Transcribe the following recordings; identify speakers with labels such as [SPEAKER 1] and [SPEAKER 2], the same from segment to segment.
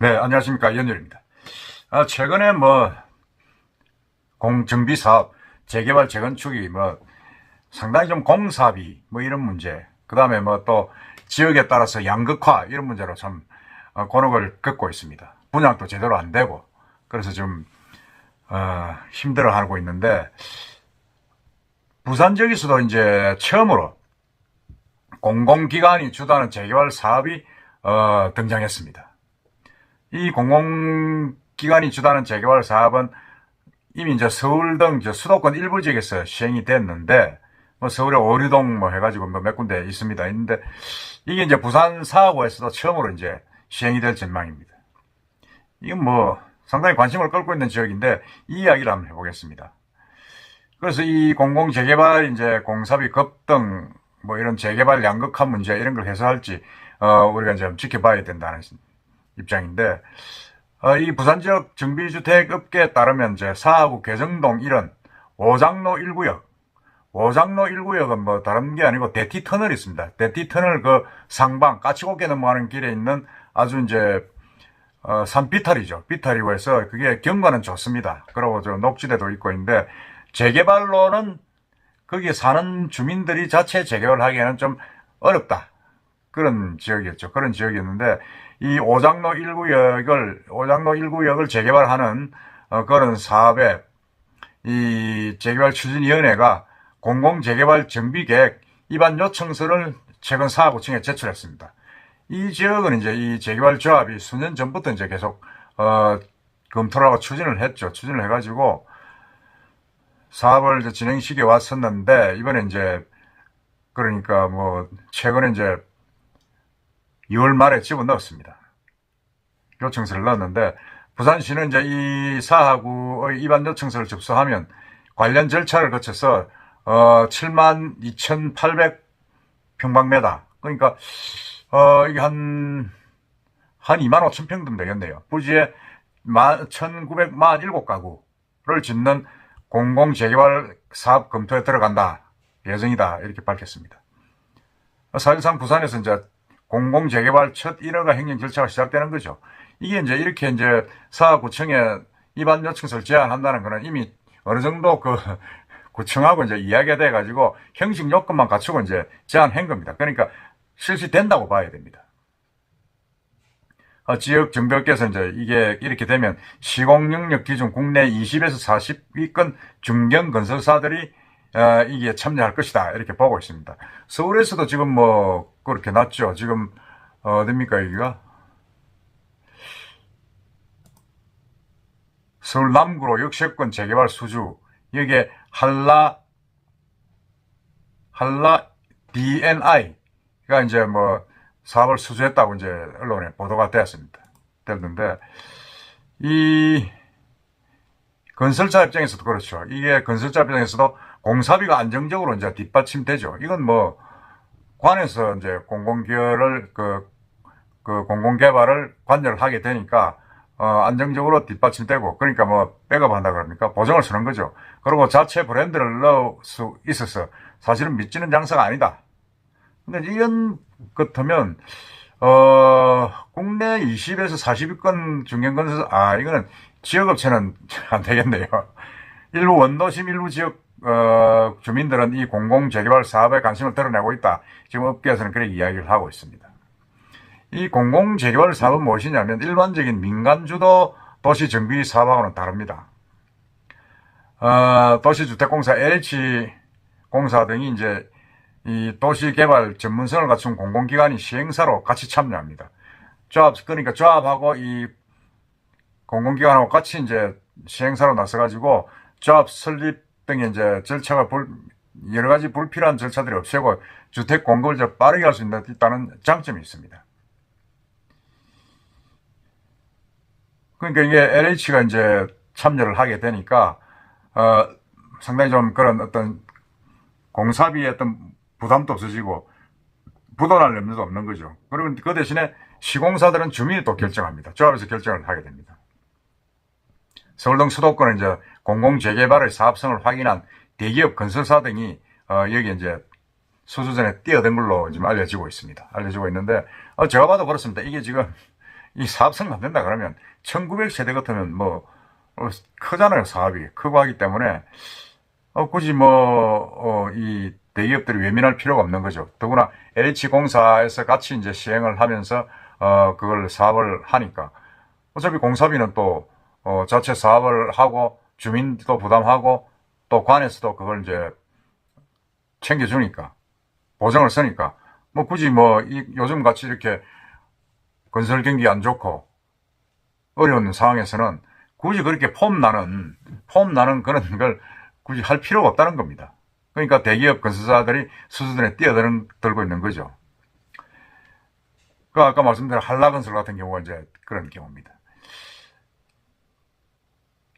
[SPEAKER 1] 네, 안녕하십니까. 연율입니다. 최근에 공정비 사업, 재개발, 재건축이 상당히 좀 공사비, 이런 문제, 그 다음에 또 지역에 따라서 양극화, 이런 문제로 참, 곤혹을 겪고 있습니다. 분양도 제대로 안 되고, 그래서 좀, 힘들어하고 있는데, 부산 지역에서도 이제 처음으로 공공기관이 주도하는 재개발 사업이, 등장했습니다. 이 공공기관이 주도하는 재개발 사업은 이미 이제 서울 등 수도권 일부 지역에서 시행이 됐는데, 서울에 오류동 해가지고 몇 군데 있습니다. 있는데, 이게 이제 부산 사하구에서도 처음으로 이제 시행이 될 전망입니다. 이건 상당히 관심을 끌고 있는 지역인데, 이 이야기를 한번 해보겠습니다. 그래서 이 공공재개발 이제 공사비 급등, 이런 재개발 양극화 문제 이런 걸 해소할지, 우리가 이제 지켜봐야 된다는 입장인데, 이 부산 지역 정비주택 업계에 따르면 이제 사하구 개정동 이런 오장로 1구역, 오장로 1구역은 다른 게 아니고 대티터널이 있습니다. 대티터널 그 상방, 까치곡에 넘어가는 길에 있는 아주 이제, 산비탈이죠. 비탈이고 해서 그게 경관은 좋습니다. 그리고 녹지대도 있고 있는데, 재개발로는 거기에 사는 주민들이 자체 재개발하기에는 좀 어렵다. 그런 지역이었죠. 그런 지역이었는데, 이 오장로 1구역을 재개발하는, 그런 사업에 이 재개발 추진위원회가 공공재개발 정비계획 입안 요청서를 최근 사하구청에 제출했습니다. 이 지역은 이제 이 재개발 조합이 수년 전부터 이제 계속, 검토를 하고 추진을 했죠. 추진을 해가지고 사업을 이제 진행시켜 왔었는데, 이번에 이제, 그러니까 최근에 이제 2월 말에 집어넣었습니다. 요청서를 넣었는데, 부산시는 이제 이 사하구의 입안 요청서를 접수하면 관련 절차를 거쳐서 72,800평방미터, 그러니까 이게 한 25,000평 좀 되겠네요. 부지에 1,947가구를 짓는 공공재개발 사업 검토에 들어간다, 예정이다, 이렇게 밝혔습니다. 사실상 부산에서 이제 공공재개발 첫 인허가 행정 절차가 시작되는 거죠. 이게 이제 이렇게 이제 사하구청에 입안 요청서를 제안한다는 거는 이미 어느 정도 구청하고 이제 이야기가 돼가지고 형식 요건만 갖추고 이제 제안한 겁니다. 그러니까 실시된다고 봐야 됩니다. 지역 정비업계에서 이제 이게 이렇게 되면 시공 능력 기준 국내 20에서 40위권 중견 건설사들이 이게 참여할 것이다, 이렇게 보고 있습니다. 서울에서도 지금 그렇게 났죠. 지금 어딥니까 여기가? 서울 남구로 역세권 재개발 수주, 여기에 한라 DNI가 이제 사업을 수주했다고 이제 언론에 보도가 됐는데, 이 건설자 입장에서도 그렇죠. 이게 건설자 입장에서도 공사비가 안정적으로 이제 뒷받침되죠. 이건 관에서 이제 공공기여를 공공개발을 관여를 하게 되니까 안정적으로 뒷받침되고, 그러니까 백업 한다 그럽니까? 보정을 서는 거죠. 그리고 자체 브랜드를 넣을 수 있어서 사실은 믿지는 장사가 아니다. 근데 이런 같으면 국내 20에서 40위권 중견건설, 이거는 지역업체는 안 되겠네요. 일부 원도심 일부 지역 주민들은 이 공공재개발 사업에 관심을 드러내고 있다. 지금 업계에서는 그렇게 이야기를 하고 있습니다. 이 공공재개발 사업은 무엇이냐면 일반적인 민간주도 도시정비 사업하고는 다릅니다. 도시주택공사, LH공사 등이 이제 이 도시개발 전문성을 갖춘 공공기관이 시행사로 같이 참여합니다. 그러니까 조합하고 이 공공기관하고 같이 이제 시행사로 나서가지고 조합 설립 등의 이제 절차가 여러 가지 불필요한 절차들이 없애고 주택 공급을 빠르게 할 수 있다는 장점이 있습니다. 그러니까 이게 LH가 이제 참여를 하게 되니까, 상당히 좀 그런 어떤 공사비의 어떤 부담도 없어지고, 부도날 염려도 없는 거죠. 그리고 그 대신에 시공사들은 주민이 또 결정합니다. 조합에서 결정을 하게 됩니다. 서울 등 수도권은 이제 공공재개발의 사업성을 확인한 대기업 건설사 등이, 여기 이제 수주전에 뛰어든 걸로 지금 알려지고 있습니다. 알려지고 있는데, 제가 봐도 그렇습니다. 이게 지금, 이 사업성 만든다 그러면 1900세대 같으면 뭐 크잖아요. 사업이 크고 하기 때문에 굳이 이 대기업들이 외면할 필요가 없는 거죠. 더구나 LH공사에서 같이 이제 시행을 하면서 그걸 사업을 하니까 어차피 공사비는 또 자체 사업을 하고 주민도 부담하고 또 관에서도 그걸 이제 챙겨주니까 보증을 쓰니까 뭐 굳이 요즘 같이 이렇게 건설 경기 안 좋고 어려운 상황에서는 굳이 그렇게 폼 나는 그런 걸 굳이 할 필요가 없다는 겁니다. 그러니까 대기업 건설사들이 수수전에 뛰어들고 있는 거죠. 그 아까 말씀드린 한라건설 같은 경우가 이제 그런 경우입니다.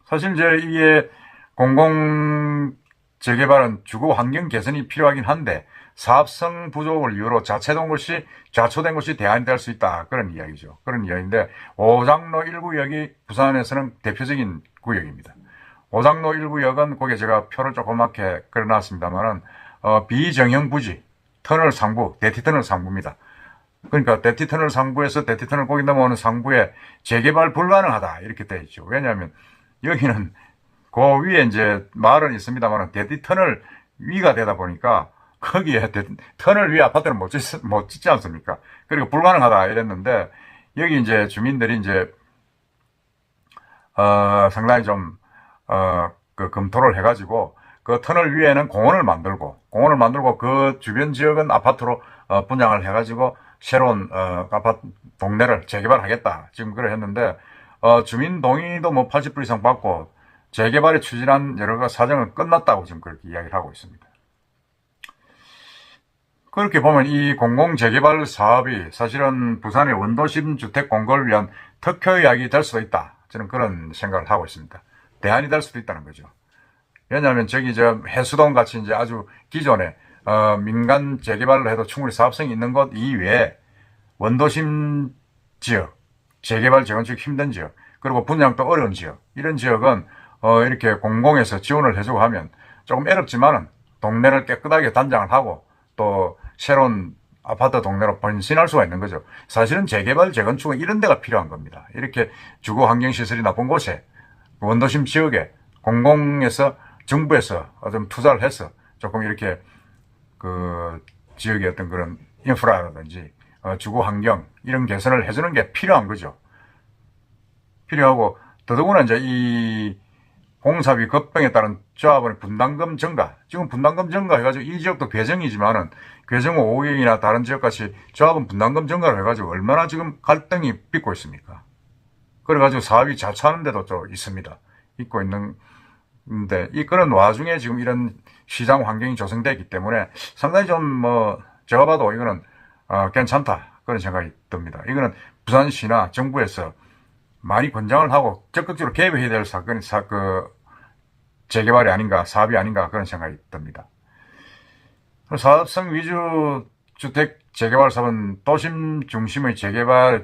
[SPEAKER 1] 사실 이제 이게 공공 재개발은 주거 환경 개선이 필요하긴 한데 사업성 부족을 이유로 자초된 것이 대안이 될 수 있다. 그런 이야기죠. 그런 이야기인데 오장로 1구역이 부산에서는 대표적인 구역입니다. 오장로 1구역은 거기에 제가 표를 조그맣게 그려놨습니다만은 비정형 부지 터널 상부, 대티터널 상부입니다. 그러니까 대티터널 상부에서 대티터널 거기 넘어오는 상부에 재개발 불가능하다 이렇게 되어 있죠. 왜냐하면 여기는 그 위에 이제 마을은 있습니다만 대티터널 위가 되다 보니까 거기에 터널 위에 아파트는 못 짓지 않습니까? 그리고 불가능하다 이랬는데 여기 이제 주민들이 이제 상당히 좀 검토를 해가지고 그 터널 위에는 공원을 만들고 그 주변 지역은 아파트로 분양을 해가지고 새로운 아파트 동네를 재개발하겠다 지금 그래 했는데 주민 동의도 뭐 80% 이상 받고 재개발에 추진한 여러 가지 사정은 끝났다고 지금 그렇게 이야기를 하고 있습니다. 그렇게 보면 이 공공재개발 사업이 사실은 부산의 원도심 주택 공급을 위한 특효약이 될 수도 있다. 저는 그런 생각을 하고 있습니다. 대안이 될 수도 있다는 거죠. 왜냐하면 저기 해수동 같이 이제 아주 기존에 민간 재개발을 해도 충분히 사업성이 있는 곳 이외에 원도심 지역, 재개발 재건축 힘든 지역, 그리고 분양도 어려운 지역, 이런 지역은 이렇게 공공에서 지원을 해주고 하면 조금 어렵지만은 동네를 깨끗하게 단장을 하고 또 새로운 아파트 동네로 번신할 수가 있는 거죠. 사실은 재개발, 재건축은 이런 데가 필요한 겁니다. 이렇게 주거 환경시설이 나쁜 곳에 원도심 지역에 공공에서 정부에서 좀 투자를 해서 조금 이렇게 그 지역의 어떤 그런 인프라라든지 주거 환경 이런 개선을 해주는 게 필요한 거죠. 필요하고 더더구나 이제 이 공사비 급등에 따른 조합원의 분담금 증가, 지금 분담금 증가 해가지고 이 지역도 괴정이지만은 괴정호 5역이나 다른 지역같이 조합원 분담금 증가를 해가지고 얼마나 지금 갈등이 빚고 있습니까? 그래가지고 사업이 자초하는 데도 좀 있습니다. 있고 있는데 그런 와중에 지금 이런 시장 환경이 조성되기 때문에 상당히 좀 제가 봐도 이거는 괜찮다 그런 생각이 듭니다. 이거는 부산시나 정부에서 많이 권장을 하고 적극적으로 개입해야 될 사건이 재개발이 아닌가, 사업이 아닌가 그런 생각이 듭니다. 사업성 위주 주택 재개발 사업은 도심 중심의 재개발을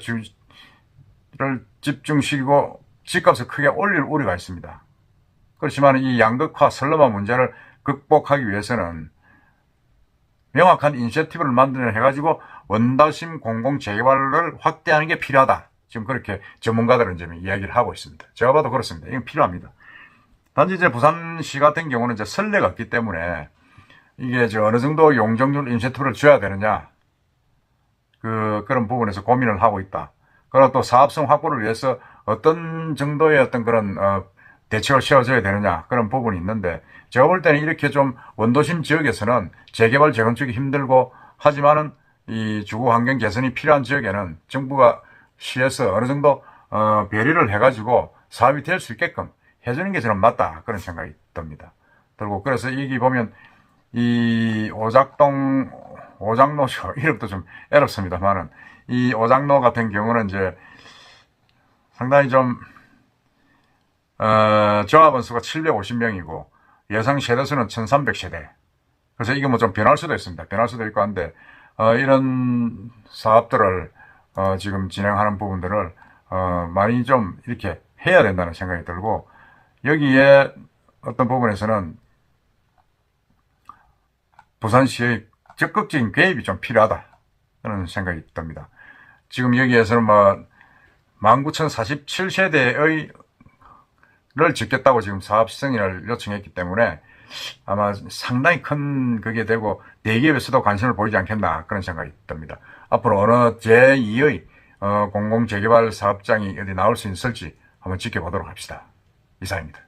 [SPEAKER 1] 집중시키고 집값을 크게 올릴 우려가 있습니다. 그렇지만 이 양극화 슬럼화 문제를 극복하기 위해서는 명확한 인센티브를 만들어내가지고 원도심 공공 재개발을 확대하는 게 필요하다. 지금 그렇게 전문가들은 이제 이야기를 하고 있습니다. 제가 봐도 그렇습니다. 이건 필요합니다. 단지 이제 부산시 같은 경우는 이제 선례가 없기 때문에 이게 어느 정도 용적률 인센티브를 줘야 되느냐 그런 부분에서 고민을 하고 있다. 그리고 또 사업성 확보를 위해서 어떤 정도의 어떤 그런 대책을 세워줘야 되느냐 그런 부분이 있는데 제가 볼 때는 이렇게 좀 원도심 지역에서는 재개발 재건축이 힘들고 하지만은 이 주거 환경 개선이 필요한 지역에는 정부가 시에서 어느 정도 배려를 해가지고 사업이 될 수 있게끔 해주는 게 저는 맞다 그런 생각이 듭니다. 그리고 그래서 여기 보면 이 오장로죠. 이름도 좀 어렵습니다만은 이 오장로 같은 경우는 이제 상당히 좀 조합원 수가 750명이고 예상 세대수는 1300세대. 그래서 이게 뭐 좀 변할 수도 있습니다. 변할 수도 있고 한데 이런 사업들을 지금 진행하는 부분들을 많이 좀 이렇게 해야 된다는 생각이 들고 여기에 어떤 부분에서는 부산시의 적극적인 개입이 좀 필요하다 그런 생각이 듭니다. 지금 여기에서는 19,047세대의 를 짓겠다고 지금 사업 시승인을 요청했기 때문에 아마 상당히 큰 그게 되고 대기업에서도 관심을 보이지 않겠나 그런 생각이 듭니다. 앞으로 어느 제2의 공공재개발 사업장이 어디 나올 수 있을지 한번 지켜보도록 합시다. 이상입니다.